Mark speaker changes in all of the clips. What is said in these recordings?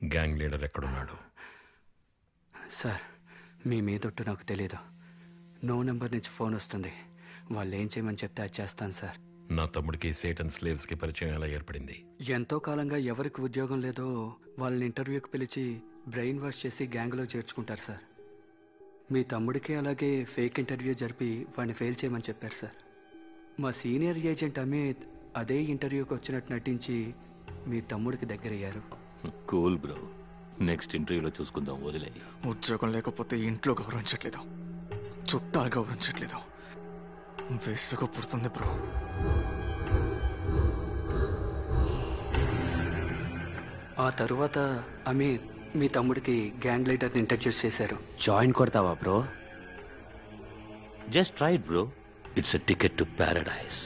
Speaker 1: Gang leader ఎక్కడున్నాడు?
Speaker 2: Sir మీ మీదొట్టు నాకు తెలీదు. నో నెంబర్ నుంచి ఫోన్ వస్తుంది. వాళ్ళు ఏం చేయమని చెప్తే అది చేస్తాను సార్.
Speaker 1: నా తమ్ముడికి సేటన్ స్లేవ్స్కి పరిచయం ఎలా ఏర్పడింది?
Speaker 2: ఎంతో కాలంగా ఎవరికి ఉద్యోగం లేదో వాళ్ళని ఇంటర్వ్యూకి పిలిచి బ్రెయిన్ వాష్ చేసి గ్యాంగ్లో చేర్చుకుంటారు సార్. మీ తమ్ముడికి అలాగే ఫేక్ ఇంటర్వ్యూ జరిపి వాడిని ఫెయిల్ చేయమని చెప్పారు సార్. మా సీనియర్ ఏజెంట్ అమిత్ అదే ఇంటర్వ్యూకి వచ్చినట్టు నటించి మీ తమ్ముడికి దగ్గరయ్యారు.
Speaker 3: కూల్ బ్రో, నెక్స్ట్ ఇంటర్వ్యూలో చూసుకుందాం, వదిలే.
Speaker 4: ఉద్యోగం లేకపోతే ఇంట్లో గౌరవించట్లేదు, చుట్టాలు గౌరవించట్లేదు. విసుగు పుడుతుంది బ్రో.
Speaker 2: ఆ తరువాత అమిత్ మీ తమ్ముడికి గ్యాంగ్ లీడర్ని ఇంట్రడ్యూస్ చేశారు.
Speaker 5: జాయిన్ కొడతావా bro?
Speaker 3: Just try it bro, it's a ticket to Paradise.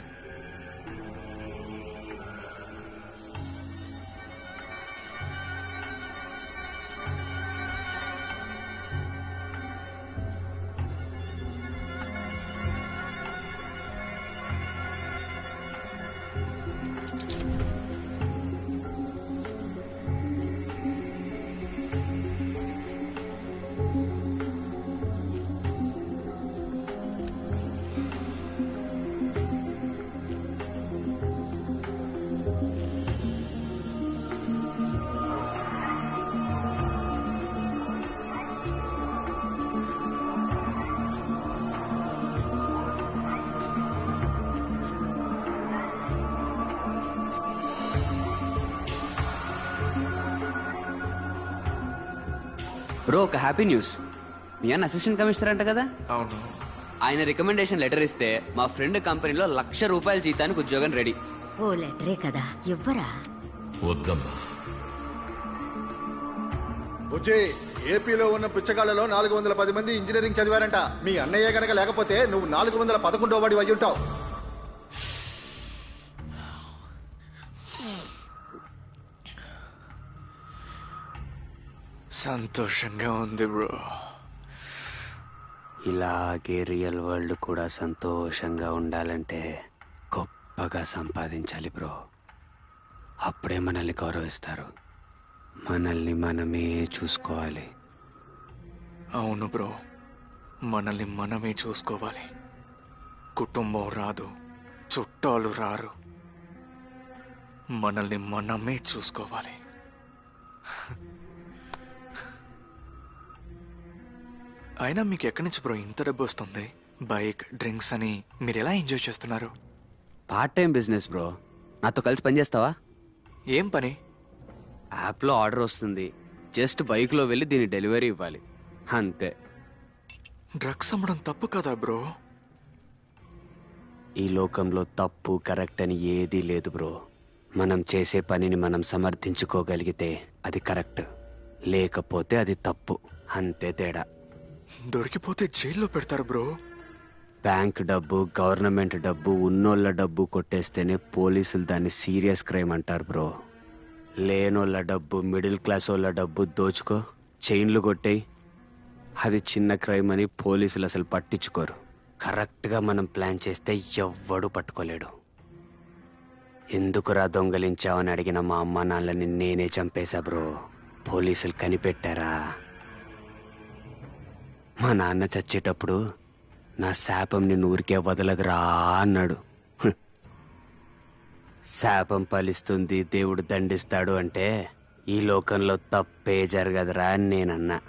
Speaker 5: Bro ఒక హ్యాపీ న్యూస్. మీ అన్న అసిస్టెంట్ కమిషనర్ అంట కదా?
Speaker 4: అవును.
Speaker 5: ఆయన రికమెండేషన్ లెటర్ ఇస్తే మా ఫ్రెండ్ కంపెనీలో ₹1,00,000 జీతానికి ఉద్యోగం రెడీ.
Speaker 6: ఓ లెటరే కదా, ఇవ్వరా?
Speaker 1: వద్దమ్మా.
Speaker 7: బుజ్జి, ఏపీలో ఉన్న పుచ్చగాళ్లలో 410 మంది ఇంజనీరింగ్ చదివారంట. మీ అన్నయ్య గనక లేకపోతే నువ్వు 411వ వాడి అయి ఉంటావు.
Speaker 4: సంతోషంగా ఉంది బ్రో.
Speaker 5: ఇలాగే రియల్ వరల్డ్ కూడా సంతోషంగా ఉండాలంటే గొప్పగా సంపాదించాలి బ్రో. అప్పుడే మనల్ని గౌరవిస్తారు. మనల్ని మనమే చూసుకోవాలి.
Speaker 4: అవును బ్రో, మనల్ని మనమే చూసుకోవాలి. కుటుంబం రాదు, చుట్టాలు రారు, మనల్ని మనమే చూసుకోవాలి. అయినా మీకు ఎక్కడి నుంచి బ్రో ఇంత డబ్బు వస్తుంది? బైక్, డ్రింక్స్ అని మీరు ఎలా ఎంజాయ్ చేస్తున్నారు?
Speaker 5: Part time business bro. నాతో కలిసి పనిచేస్తావా?
Speaker 4: ఏం పని?
Speaker 5: యాప్లో ఆర్డర్ వస్తుంది, జస్ట్ బైక్లో వెళ్ళి దీన్ని డెలివరీ ఇవ్వాలి, అంతే.
Speaker 4: డ్రగ్స్ అమ్మడం తప్పు కదా బ్రో?
Speaker 5: ఈ లోకంలో తప్పు కరెక్ట్ అని ఏదీ లేదు బ్రో. మనం చేసే పనిని మనం సమర్థించుకోగలిగితే అది కరెక్ట్, లేకపోతే అది తప్పు, అంతే తేడా.
Speaker 4: దొరికిపోతే జైల్లో పెడతారు బ్రో.
Speaker 5: బ్యాంక్ డబ్బు, గవర్నమెంట్ డబ్బు, ఉన్నోళ్ళ డబ్బు కొట్టేస్తేనే పోలీసులు దాన్ని సీరియస్ క్రైమ్ అంటారు బ్రో. లేనోళ్ళ డబ్బు, మిడిల్ క్లాస్ వాళ్ళ డబ్బు దోచుకో, చైన్లు కొట్టేయి, అది చిన్న క్రైమ్ అని పోలీసులు అసలు పట్టించుకోరు. కరెక్ట్గా మనం ప్లాన్ చేస్తే ఎవ్వడూ పట్టుకోలేడు. ఎందుకురా దొంగలించావని అడిగిన మా అమ్మ నాన్నని నేనే చంపేశా బ్రో. పోలీసులు కనిపెట్టారా? మా నాన్న చచ్చేటప్పుడు నా శాపం నిన్ను ఊరికే వదలదురా అన్నాడు. శాపం ఫలిస్తుంది, దేవుడు దండిస్తాడు అంటే ఈ లోకంలో తప్పే జరగదురా అని నేనన్నా.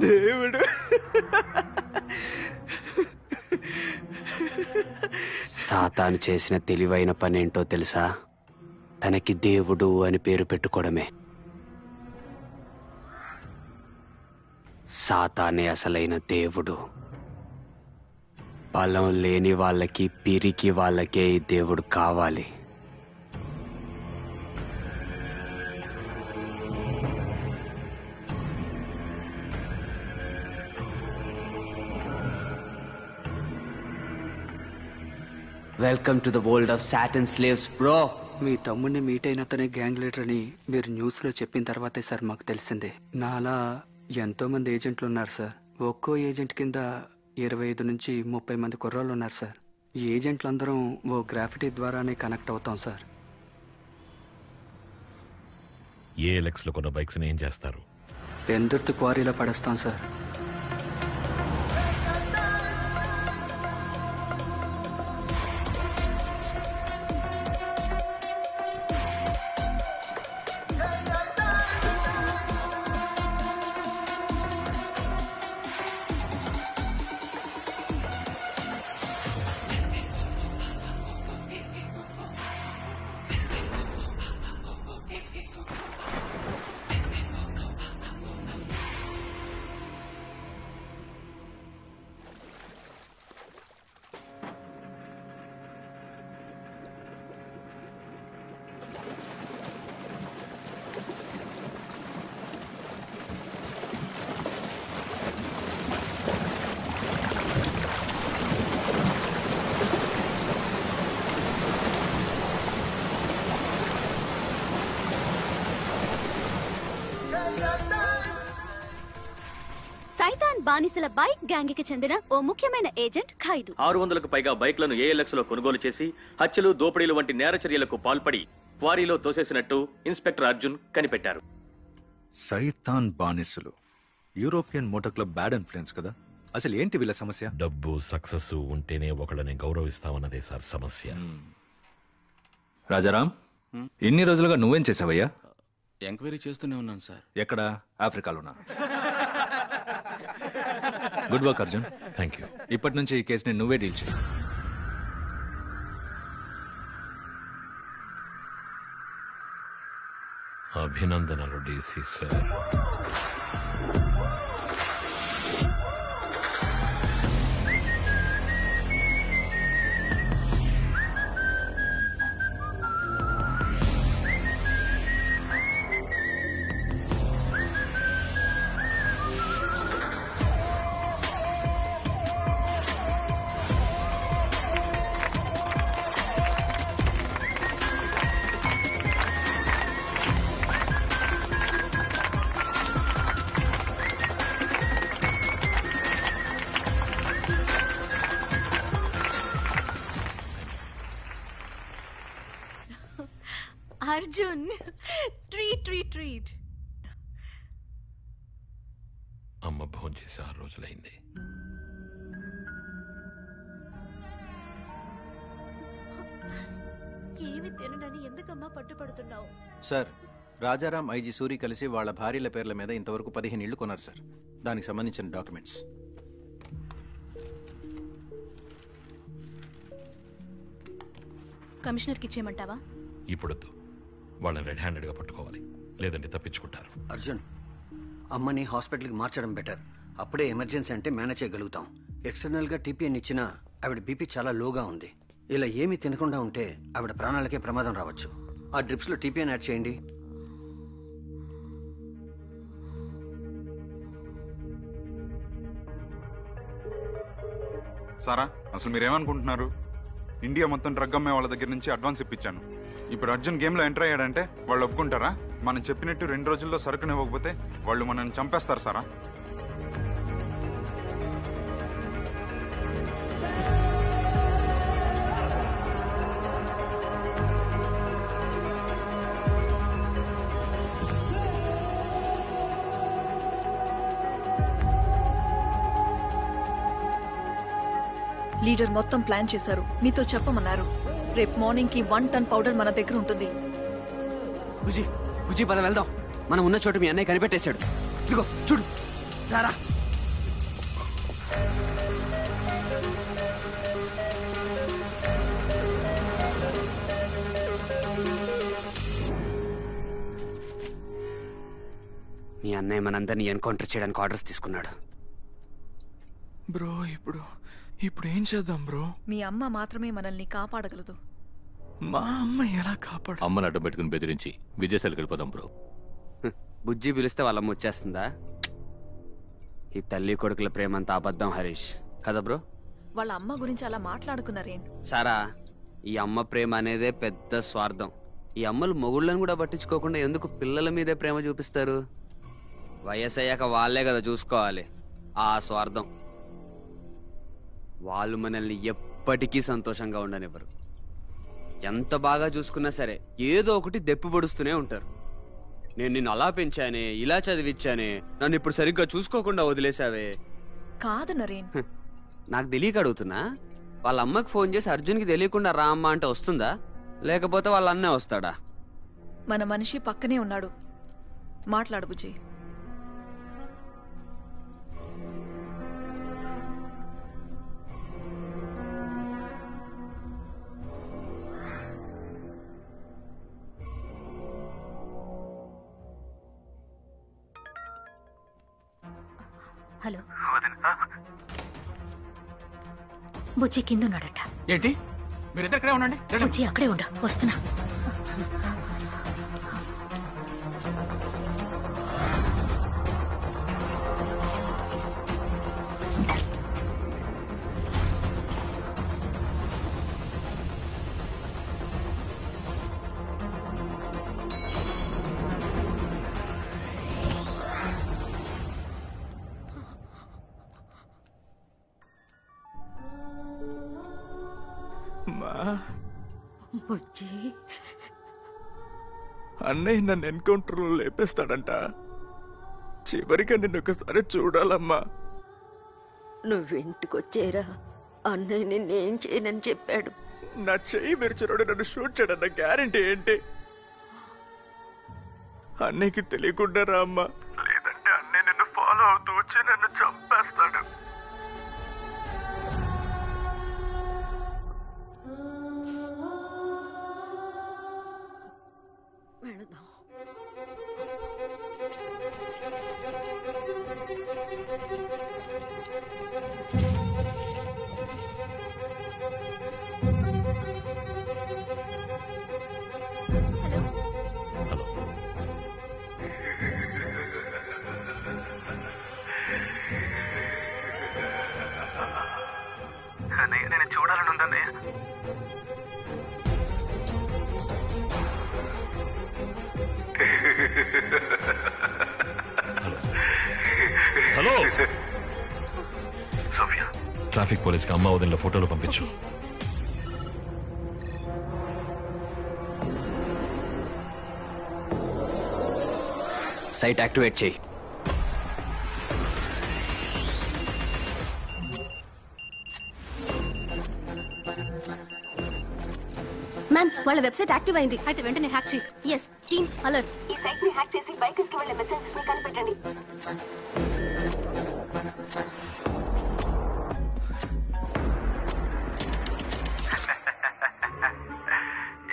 Speaker 4: దేవుడు
Speaker 5: సాతాను చేసిన తెలివైన పనేంటో తెలుసా? తనకి దేవుడు అని పేరు పెట్టుకోవడమే. సాతానే అసలైన దేవుడు. బలం లేని వాళ్ళకి, పిరికి వాళ్ళకే ఈ దేవుడు కావాలి. Welcome to the world of Saturn slaves, bro.
Speaker 2: మీ తమ్ముడిని మీట్ అయినతనే గ్యాంగ్ లీడర్ అని మీరు న్యూస్లో చెప్పిన తర్వాతే సార్ మాకు తెలిసిందే. నాలా ఎంతోమంది ఏజెంట్లు ఉన్నారు సార్. ఒక్కో ఏజెంట్ కింద 25 నుంచి 30 మంది కుర్రోళ్ళు ఉన్నారు సార్. ఈ ఏజెంట్లందరం ఓ గ్రాఫిటీ ద్వారానే కనెక్ట్ అవుతాం సార్.
Speaker 1: ఏఎల్ఎక్స్లో కొన్న బైక్స్ని ఏం చేస్తారు?
Speaker 2: పెందుర్తి క్వారీలో పడేస్తాం సార్.
Speaker 8: సైతాన్ బానిసల బైక్ గ్యాంగ్ కి చెందిన ఓ ముఖ్యమైన ఏజెంట్ ఖైదు
Speaker 9: 600కు పైగా బైక్లను ఏఎల్ఎక్స్ లో కొనుగోలు చేసి హత్యలు, దోపిడీలు వంటి నేర చర్యలకు పాల్పడి క్వారీలో తోసేసినట్టు ఇన్స్పెక్టర్ అర్జున్ కనిపెట్టారు.
Speaker 10: సైతాన్ బానిసలు European motor club bad influence కదా. అసలు ఏంటి వీళ్ళ సమస్య?
Speaker 1: డబ్బు, సక్సెస్ ఉంటేనే ఒకళ్ళని గౌరవిస్తామన్నదే సార్ సమస్య.
Speaker 10: రాజారాం, ఎన్ని రోజులుగా నువ్వేం చేసావయ్యా?
Speaker 11: ఎంక్వైరీ చేస్తూనే ఉన్నాను సార్.
Speaker 10: ఎక్కడ? ఆఫ్రికాలోనా? Good work Arjun.
Speaker 1: Thank you.
Speaker 10: ఇప్పటి నుంచి ఈ కేసుని నువ్వే డీల్ చేయి.
Speaker 1: అభినందనలు DC sir.
Speaker 8: Arjun, treat treat treat.
Speaker 1: అమ్మ భోజనం చేసి 6 రోజులైంది.
Speaker 8: ఏమి తినడని ఎందుకమ్మా పట్టుపడుతున్నావు?
Speaker 11: సార్, రాజారాం, ఐజీ సూరి కలిసి వాళ్ళ భార్యల పేర్ల మీద ఇంతవరకు 15 ఇళ్లు కొన్నారు సార్. దానికి సంబంధించిన డాక్యుమెంట్స్.
Speaker 8: కమిషనర్కి ఇచ్చేయమంటావా?
Speaker 1: ఇప్పుడొద్దు, వాళ్ళని రెడ్ హ్యాండెడ్గా పట్టుకోవాలి, లేదంటే తప్పించుకుంటారు.
Speaker 12: అర్జున్, అమ్మని హాస్పిటల్కి మార్చడం బెటర్. అప్పుడే ఎమర్జెన్సీ అంటే మేనేజ్ చేయగలుగుతాం. ఎక్స్టర్నల్గా టీపీఎన్ ఇచ్చినా ఆవిడ బీపీ చాలా లోగా ఉంది. ఇలా ఏమీ తినకుండా ఉంటే ఆవిడ ప్రాణాలకే ప్రమాదం రావచ్చు. ఆ డ్రిప్స్లో టీపీఎన్ యాడ్ చేయండి.
Speaker 13: సారా, అసలు మీరేమనుకుంటున్నారు? ఇండియా మొత్తం డ్రగ్ అమ్మే వాళ్ళ దగ్గర నుంచి అడ్వాన్స్ ఇప్పించాను. ఇప్పుడు అర్జున్ గేమ్లో ఎంటర్ అయ్యాడంటే వాళ్ళు ఒప్పుకుంటారా? మనం చెప్పినట్టు 2 రోజుల్లో సరుకునివ్వకపోతే వాళ్ళు మనల్ని చంపేస్తారు సారా.
Speaker 14: లీడర్ మొత్తం ప్లాన్ చేశారు. మీతో చెప్పమన్నారు. రేపు మార్నింగ్ కి 1 టన్ పౌడర్ మన దగ్గర ఉంటుంది.
Speaker 5: బుజ్జి, బుజ్జి, పద వెళ్దాం. మనం ఉన్న చోటు మీ అన్నయ్య కనిపెట్టేశాడు. ఇదిగో చూడు, రారా. మీ అన్నయ్య మనందరినీ ఎన్కౌంటర్ చేయడానికి ఆర్డర్స్ తీసుకున్నాడు.
Speaker 4: బ్రో, ఇప్పుడు ఏం చేద్దాం బ్రో?
Speaker 14: మీ అమ్మ మాత్రమే మనల్ని కాపాడగలదు.
Speaker 4: మా అమ్మ ఎలా కాపాడు?
Speaker 3: అమ్మని అడ్డం పెట్టుకుని బెదిరించి విదేశాలకు వెళ్ళిపోదాం బ్రో.
Speaker 5: బుజ్జి పిలిస్తే వాళ్ళమ్మ వచ్చేస్తుందా? ఈ తల్లి కొడుకుల ప్రేమంతా అబద్ధం హరీష్, కదా బ్రో?
Speaker 14: వాళ్ళ అమ్మ గురించి అలా మాట్లాడుకున్నారేం?
Speaker 5: సారా, ఈ అమ్మ ప్రేమ అనేదే పెద్ద స్వార్థం. ఈ అమ్మలు మొగుళ్ళని కూడా పట్టించుకోకుండా ఎందుకు పిల్లల మీదే ప్రేమ చూపిస్తారు? వయసు అయ్యాక వాళ్ళే కదా చూసుకోవాలి. ఆ స్వార్థం. వాళ్ళు మనల్ని ఎప్పటికీ సంతోషంగా ఉండనివ్వరు. ఎంత బాగా చూసుకున్నా సరే ఏదో ఒకటి దెప్పి పొడుస్తూనే ఉంటారు. నేను నిన్ను అలా పెంచానే, ఇలా చదివించానే, నన్ను ఇప్పుడు సరిగ్గా చూసుకోకుండా వదిలేసావే.
Speaker 14: కాదు నరేన్,
Speaker 5: నాకు తెలియక అడుగుతున్నా. వాళ్ళ అమ్మకి ఫోన్ చేసి అర్జున్కి తెలియకుండా రా అమ్మ అంటే వస్తుందా, లేకపోతే వాళ్ళ అన్నే వస్తాడా?
Speaker 14: మన మనిషి పక్కనే ఉన్నాడు, మాట్లాడు బుజ్జి.
Speaker 6: హలో బుజ్జి కింద ఉన్నాడట.
Speaker 15: ఏంటి? మీరిద్దరు ఇక్కడే ఉండండి.
Speaker 6: బుజ్జి అక్కడే ఉండు, వస్తున్నా. బుజ్జి,
Speaker 4: అన్నయ్య నన్ను ఎన్కౌంటర్లో లేపేస్తాడంట. చివరిగా నిన్ను ఒకసారి చూడాలమ్మా.
Speaker 6: నువ్వింటికొచ్చేరా, అన్నయ్య నిన్నేం చేయనని చెప్పాడు.
Speaker 4: నా చెయ్యి విరిచినోడు నన్ను షూట్ చేయడన్న గ్యారంటీ ఏంటి? అన్నయ్యకి తెలియకుండా రా అమ్మా, లేదంటే అన్నయ్య నిన్ను ఫాలో అవుతూ వచ్చి నన్ను చంపేస్తాడు.
Speaker 6: వెళదాం.
Speaker 4: అన్నయ్య నేను చూడాలని ఉందన్నయ్య.
Speaker 1: హలో
Speaker 7: సోఫియా,
Speaker 1: ట్రాఫిక్ పోలీస్కి అమ్మ వదిలిన ఫోటోలు పంపించు.
Speaker 5: సైట్ యాక్టివేట్ చేయి.
Speaker 8: మ్యామ్, వాళ్ళ వెబ్సైట్ యాక్టివ్ అయింది. అయితే వెంటనే హ్యాక్ చేయి. Yes team alert.
Speaker 16: ఈ సైట్ ని హ్యాక్ చేసి బైకర్స్ కి వెళ్ళే మెసేజెస్ ని కనిపెట్టండి.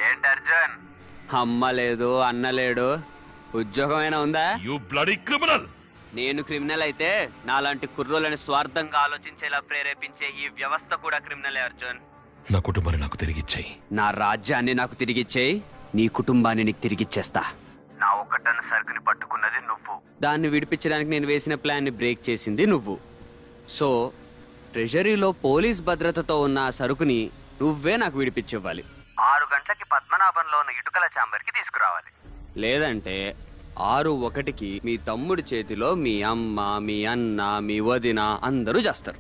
Speaker 5: ఏంటి అర్జున్, అమ్మ లేదు, అన్న లేడు, ఉద్యోగమైనా ఉందా?
Speaker 1: You bloody criminal.
Speaker 5: నేను క్రిమినల్ అయితే నాలాంటి కుర్రోలని స్వార్థంగా ఆలోచించేలా ప్రేరేపించే ఈ వ్యవస్థ కూడా క్రిమినలే అర్జున్.
Speaker 1: నా కుటుంబాన్ని నాకు తిరిగిచ్చేయి.
Speaker 5: నా రాజ్యాన్ని నాకు తిరిగిచ్చేయి, నీ కుటుంబాన్ని నీకు తిరిగిచ్చేస్తా. నా ఒక టన్ సరుకుని పట్టుకున్నది నువ్వు, దాన్ని విడిపించడానికి నేను వేసిన ప్లాన్ ని బ్రేక్ చేసింది నువ్వు. సో ట్రెజరీలో పోలీస్ భద్రతతో ఉన్న ఆ సరుకుని నువ్వే నాకు విడిపించివ్వాలి. 6 గంటలకి పద్మనాభంలో ఉన్న ఇటుకల ఛాంబర్కి తీసుకురావాలి. లేదంటే 6:01కి మీ తమ్ముడి చేతిలో మీ అమ్మ, మీ అన్న, మీ వదిన అందరూ చేస్తారు.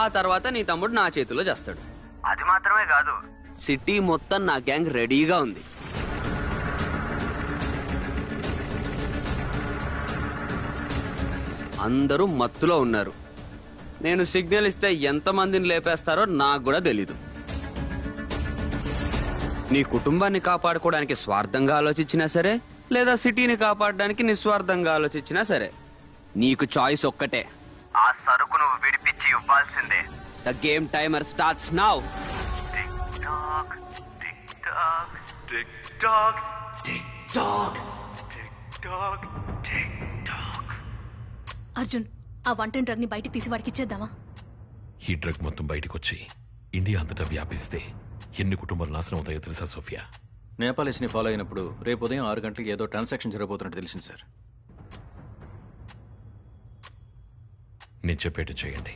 Speaker 5: ఆ తర్వాత నీ తమ్ముడు నా చేతిలో చేస్తాడు. అది మాత్రమే కాదు, సిటీ మొత్తం నా గ్యాంగ్ రెడీగా ఉంది. అందరూ మత్తులో ఉన్నారు. నేను సిగ్నల్ ఇస్తే ఎంతమందిని లేపేస్తారో నాకు కూడా తెలీదు. నీ కుటుంబాన్ని కాపాడుకోవడానికి స్వార్థంగా ఆలోచించినా సరే, లేదా సిటీని కాపాడడానికి నిస్వార్థంగా ఆలోచించినా సరే, నీకు చాయిస్ ఒక్కటే. ఆ సరుకు నువ్వు విడిపించి ఇవ్వాల్సిందే. The game timer starts now.
Speaker 8: Arjun, ఆ వంటని డ్రగ్ ని బయటికి తీసి వాడికి ఇచ్చేద్దామా?
Speaker 1: ఈ డ్రగ్ మొత్తం బయటకు వచ్చి ఇండియా అంతటా వ్యాపిస్తే ఎన్ని కుటుంబాలు నాశనం అవుతాయో తెలుసా సోఫియా?
Speaker 11: నేపాలీస్ని ఫాలో అయినప్పుడు రేపు ఉదయం 6 గంటలకి ఏదో ట్రాన్సాక్షన్ జరగబోతున్నట్టు తెలిసింది సార్.
Speaker 1: నేను చెప్పేట్టు చేయండి.